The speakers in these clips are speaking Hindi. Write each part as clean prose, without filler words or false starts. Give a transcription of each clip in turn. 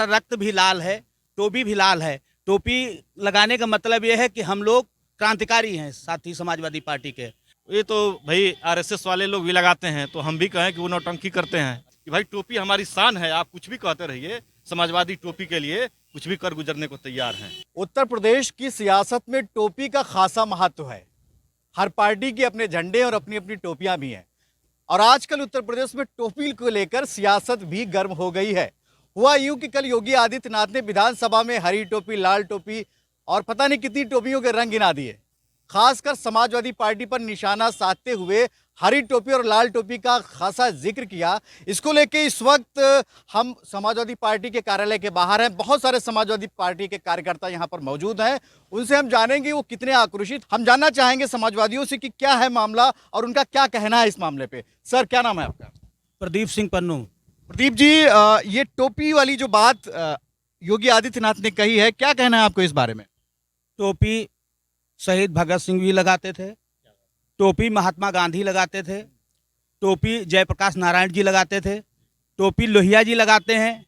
रक्त भी लाल है, टोपी भी लाल है। टोपी लगाने का मतलब यह है कि हम लोग क्रांतिकारी हैं, साथी समाजवादी पार्टी के। ये तो भाई आरएसएस वाले लोग भी लगाते हैं, तो हम भी कहें कि वो नौटंकी करते हैं कि भाई टोपी हमारी शान है, आप कुछ भी कहते रहिए, समाजवादी टोपी के लिए कुछ भी कर गुजरने को तैयार हैं। उत्तर प्रदेश की सियासत में टोपी का खासा महत्व है। हर पार्टी के अपने झंडे और अपनी अपनी टोपियां भी हैं और आजकल उत्तर प्रदेश में टोपी को लेकर सियासत भी गर्म हो गई है। हुआ यूं कि कल योगी आदित्यनाथ ने विधानसभा में हरी टोपी, लाल टोपी और पता नहीं कितनी टोपियों के रंग गिना दिए। खासकर समाजवादी पार्टी पर निशाना साधते हुए हरी टोपी और लाल टोपी का खासा जिक्र किया। इसको लेके इस वक्त हम समाजवादी पार्टी के कार्यालय के बाहर हैं। बहुत सारे समाजवादी पार्टी के कार्यकर्ता यहाँ पर मौजूद हैं। उनसे हम जानेंगे वो कितने आक्रोशित। हम जानना चाहेंगे समाजवादियों से कि क्या है मामला और उनका क्या कहना है इस मामले पे। सर, क्या नाम है आपका? प्रदीप सिंह पन्नू। प्रदीप जी, ये टोपी वाली जो बात योगी आदित्यनाथ ने कही है, क्या कहना है आपको इस बारे में? टोपी शहीद भगत सिंह भी लगाते थे, टोपी महात्मा गांधी लगाते थे, टोपी जयप्रकाश नारायण जी लगाते थे, टोपी लोहिया जी लगाते हैं,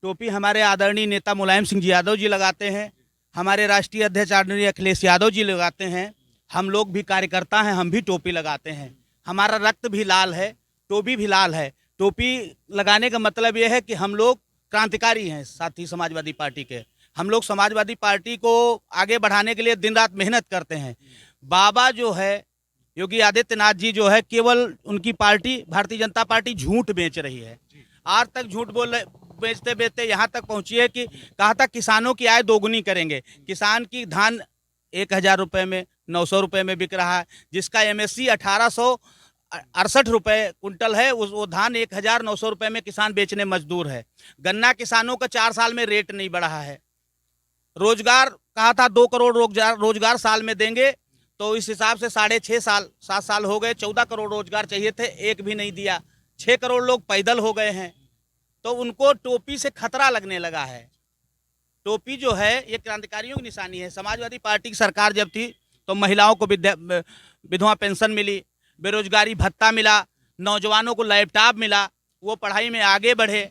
टोपी हमारे आदरणीय नेता मुलायम सिंह जी यादव जी लगाते हैं, हमारे राष्ट्रीय अध्यक्ष आदरणीय अखिलेश यादव जी लगाते हैं। हम लोग भी कार्यकर्ता हैं, हम भी टोपी लगाते हैं। हमारा रक्त भी लाल है, टोपी भी लाल है। टोपी लगाने का मतलब यह है कि हम लोग क्रांतिकारी हैं, साथी समाजवादी पार्टी के। हम लोग समाजवादी पार्टी को आगे बढ़ाने के लिए दिन रात मेहनत करते हैं। बाबा जो है योगी आदित्यनाथ जी जो है, केवल उनकी पार्टी भारतीय जनता पार्टी झूठ बेच रही है। आज तक झूठ बेचते बेचते यहाँ तक पहुंची है कि कहा था किसानों की आय दोगुनी करेंगे। किसान की धान 1000 रुपये में, 900 रुपये में बिक रहा है, जिसका एमएसपी 1868 रुपये कुंटल है, वो धान 1900 रुपये में किसान बेचने मजदूर है। गन्ना किसानों का 4 साल में रेट नहीं बढ़ा है। रोजगार कहा था 2 करोड़ रोजगार साल में देंगे, तो इस हिसाब से 7 साल हो गए। 14 करोड़ रोजगार चाहिए थे, एक भी नहीं दिया। 6 करोड़ लोग पैदल हो गए हैं। तो उनको टोपी से खतरा लगने लगा है। टोपी जो है ये क्रांतिकारियों की निशानी है। समाजवादी पार्टी की सरकार जब थी तो महिलाओं को विधवा पेंशन मिली, बेरोजगारी भत्ता मिला, नौजवानों को लैपटॉप मिला, वो पढ़ाई में आगे बढ़े।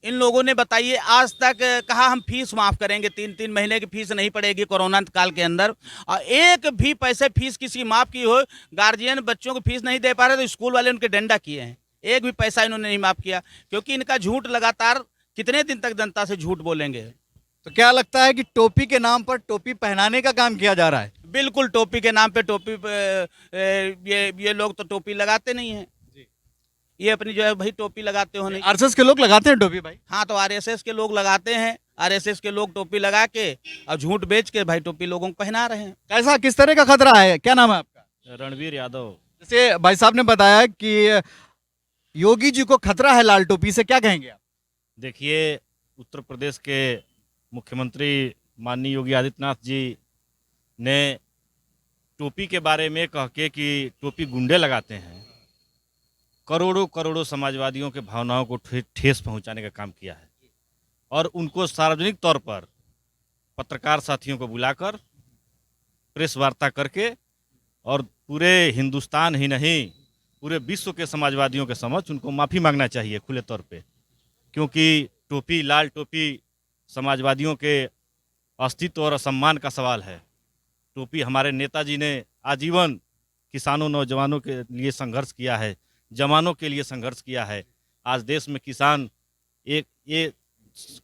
इन लोगों ने बताइए आज तक कहा हम फीस माफ़ करेंगे, 3-3 महीने की फीस नहीं पड़ेगी कोरोना काल के अंदर, और एक भी पैसे फीस किसी माफ़ की हो, गार्जियन बच्चों को फीस नहीं दे पा रहे तो स्कूल वाले उनके डंडा किए हैं। एक भी पैसा इन्होंने नहीं माफ़ किया, क्योंकि इनका झूठ लगातार कितने दिन तक जनता से झूठ बोलेंगे। तो क्या लगता है कि टोपी के नाम पर टोपी पहनाने का काम किया जा रहा है? बिल्कुल, टोपी के नाम पे टोपी ये लोग तो टोपी लगाते नहीं हैं। ये अपनी जो है भाई टोपी लगाते हो नहीं। आरएसएस के लोग लगाते हैं टोपी भाई? हाँ, तो आरएसएस के लोग लगाते हैं। आरएसएस के लोग टोपी लगा के और झूठ बेच के भाई टोपी लोगों को पहना रहे हैं। कैसा, किस तरह का खतरा है? क्या नाम है आपका? रणवीर यादव। जैसे भाई साहब ने बताया कि योगी जी को खतरा है लाल टोपी से, क्या कहेंगे आप? देखिए, उत्तर प्रदेश के मुख्यमंत्री माननीय योगी आदित्यनाथ जी ने टोपी के बारे में कह के कि टोपी गुंडे लगाते हैं, करोड़ों करोड़ों समाजवादियों के भावनाओं को ठेस पहुंचाने का काम किया है। और उनको सार्वजनिक तौर पर पत्रकार साथियों को बुलाकर प्रेस वार्ता करके और पूरे हिंदुस्तान ही नहीं पूरे विश्व के समाजवादियों के समक्ष उनको माफ़ी मांगना चाहिए खुले तौर पे, क्योंकि टोपी, लाल टोपी समाजवादियों के अस्तित्व और सम्मान का सवाल है। टोपी हमारे नेताजी ने आजीवन किसानों, नौजवानों के लिए संघर्ष किया है, जवानों के लिए संघर्ष किया है। आज देश में किसान ये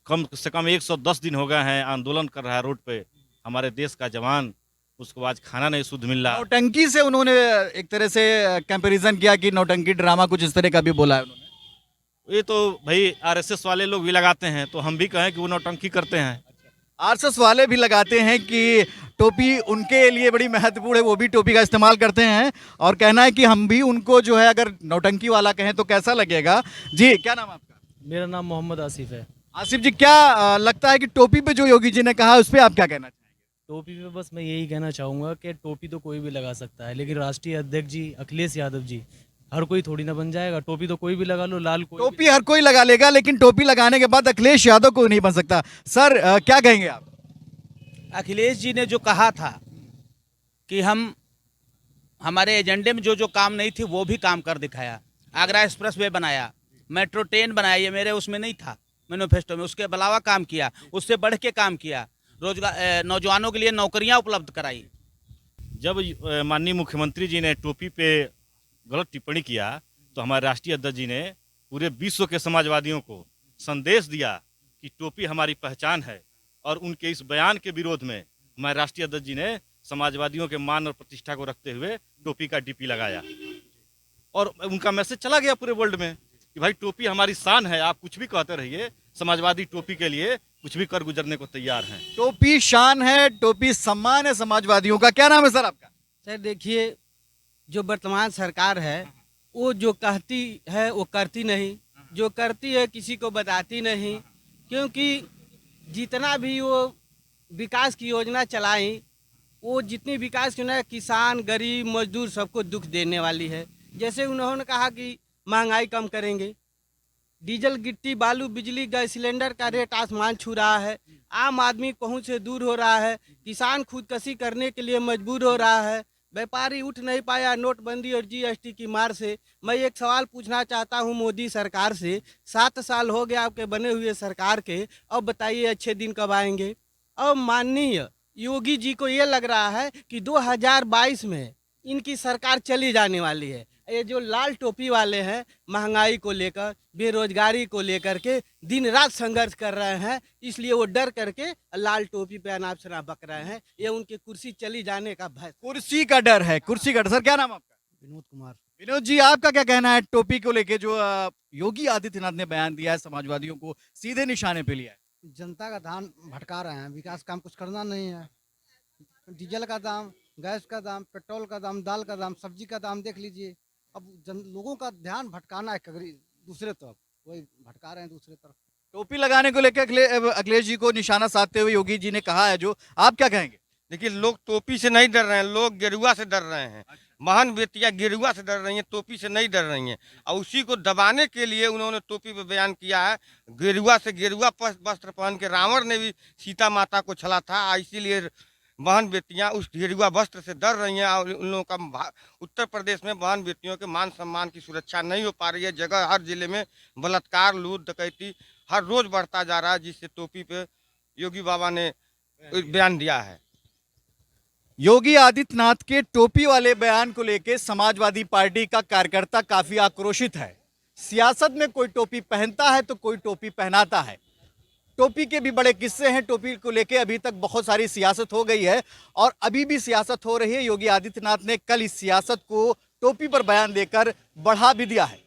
कम से कम 110 दिन हो गए हैं आंदोलन कर रहा है रोड पे। हमारे देश का जवान, उसको आज खाना नहीं शुद्ध मिल रहा। नौटंकी से उन्होंने एक तरह से कंपैरिजन किया कि नौटंकी ड्रामा, कुछ इस तरह का भी बोला है उन्होंने। ये तो भाई आरएसएस वाले लोग भी लगाते हैं, तो हम भी कहें कि वो नौटंकी करते हैं। आरएसएस वाले भी लगाते हैं कि टोपी उनके लिए बड़ी महत्वपूर्ण है, वो भी टोपी का इस्तेमाल करते हैं और कहना है कि हम भी उनको जो है अगर नौटंकी वाला कहें तो कैसा लगेगा। जी, क्या नाम है आपका? मेरा नाम मोहम्मद आसिफ है। आसिफ जी, क्या लगता है कि टोपी पे जो योगी जी ने कहा उस पर आप क्या कहना चाहेंगे? टोपी पे बस मैं यही कहना चाहूँगा कि टोपी तो कोई भी लगा सकता है, लेकिन राष्ट्रीय अध्यक्ष जी अखिलेश यादव जी, हर कोई थोड़ी ना बन जाएगा। टोपी तो कोई भी लगा लो, लाल कोई टोपी हर कोई लगा लेगा, लेकिन टोपी लगाने के बाद अखिलेश यादव को नहीं बन सकता। सर, क्या कहेंगे आप? अखिलेश जी ने जो कहा था कि हमारे एजेंडे में जो जो काम नहीं थी वो भी काम कर दिखाया। आगरा एक्सप्रेस वे बनाया, मेट्रो ट्रेन बनाया, ये मेरे उसमें नहीं था। मैनिफेस्टो में, उसके अलावा काम किया, उससे बढ़ के काम किया, रोजगार नौजवानों के लिए नौकरियां उपलब्ध कराई। जब माननीय मुख्यमंत्री जी ने टोपी पे गलत टिप्पणी किया तो हमारे राष्ट्रीय अध्यक्ष जी ने पूरे विश्व के समाजवादियों को संदेश दिया कि टोपी हमारी पहचान है, और उनके इस बयान के विरोध में हमारे राष्ट्रीय अध्यक्ष जी ने समाजवादियों के मान और प्रतिष्ठा को रखते हुए टोपी का डीपी लगाया, और उनका मैसेज चला गया पूरे वर्ल्ड में कि भाई टोपी हमारी शान है, आप कुछ भी कहते रहिए, समाजवादी टोपी के लिए कुछ भी कर गुजरने को तैयार हैं। टोपी शान है, टोपी सम्मान है समाजवादियों का। क्या नाम है सर आपका? सर देखिए, जो वर्तमान सरकार है वो जो कहती है वो करती नहीं, जो करती है किसी को बताती नहीं, क्योंकि जितना भी वो विकास की योजना चलाई, वो जितनी विकास की योजना किसान, गरीब, मजदूर सबको दुख देने वाली है। जैसे उन्होंने कहा कि महंगाई कम करेंगे, डीजल, गिट्टी, बालू, बिजली, गैस सिलेंडर का रेट आसमान छू रहा है, आम आदमी पहुंच से दूर हो रहा है, किसान खुदकशी करने के लिए मजबूर हो रहा है, व्यापारी उठ नहीं पाया नोटबंदी और जीएसटी की मार से। मैं एक सवाल पूछना चाहता हूं मोदी सरकार से, 7 साल हो गए आपके बने हुए सरकार के, अब बताइए अच्छे दिन कब आएंगे? अब माननीय योगी जी को ये लग रहा है कि 2022 में इनकी सरकार चली जाने वाली है। ये जो लाल टोपी वाले हैं, महंगाई को लेकर, बेरोजगारी को लेकर के दिन रात संघर्ष कर रहे हैं, इसलिए वो डर करके लाल टोपी पे अनाप शनाप बक रहे हैं। ये उनकी कुर्सी चली जाने का भय। कुर्सी का डर है, कुर्सी का डर। सर क्या नाम आपका? विनोद कुमार। विनोद जी, आपका क्या कहना है टोपी को लेके जो योगी आदित्यनाथ ने बयान दिया है, समाजवादियों को सीधे निशाने पे लिया है? जनता का ध्यान भटका रहे हैं, विकास काम कुछ करना नहीं है। डीजल का दाम, गैस का दाम, पेट्रोल का दाम, दाल का दाम, सब्जी का दाम देख लीजिए। अब लोगों का ध्यान भटकाना है दूसरे तरफ, वही भटका रहे हैं दूसरे तरफ। टोपी लगाने को लेकर अखिलेश जी को निशाना साधते हुए योगी जी ने कहा है, जो आप क्या कहेंगे? देखिए, लोग टोपी से नहीं डर रहे हैं, लोग गेरुआ से डर रहे हैं। महान बेटियां गेरुआ से डर रही हैं, टोपी से नहीं डर रही हैं, और उसी को दबाने के लिए उन्होंने टोपी पे बयान किया है। गेरुआ से गेरुआ वस्त्र पहन के रावण ने भी सीता माता को छला था, इसीलिए बहन बेटियां उस गेरुआ वस्त्र से डर रही हैं, और उन लोगों का उत्तर प्रदेश में बहन बेटियों के मान सम्मान की सुरक्षा नहीं हो पा रही है। जगह हर जिले में बलात्कार, लूट, डकैती हर रोज बढ़ता जा रहा है, जिससे टोपी पे योगी बाबा ने बयान दिया है। योगी आदित्यनाथ के टोपी वाले बयान को लेकर समाजवादी पार्टी का कार्यकर्ता काफी आक्रोशित है। सियासत में कोई टोपी पहनता है तो कोई टोपी पहनाता है। टोपी के भी बड़े किस्से हैं। टोपी को लेकर अभी तक बहुत सारी सियासत हो गई है और अभी भी सियासत हो रही है। योगी आदित्यनाथ ने कल इस सियासत को टोपी पर बयान देकर बढ़ा भी दिया है।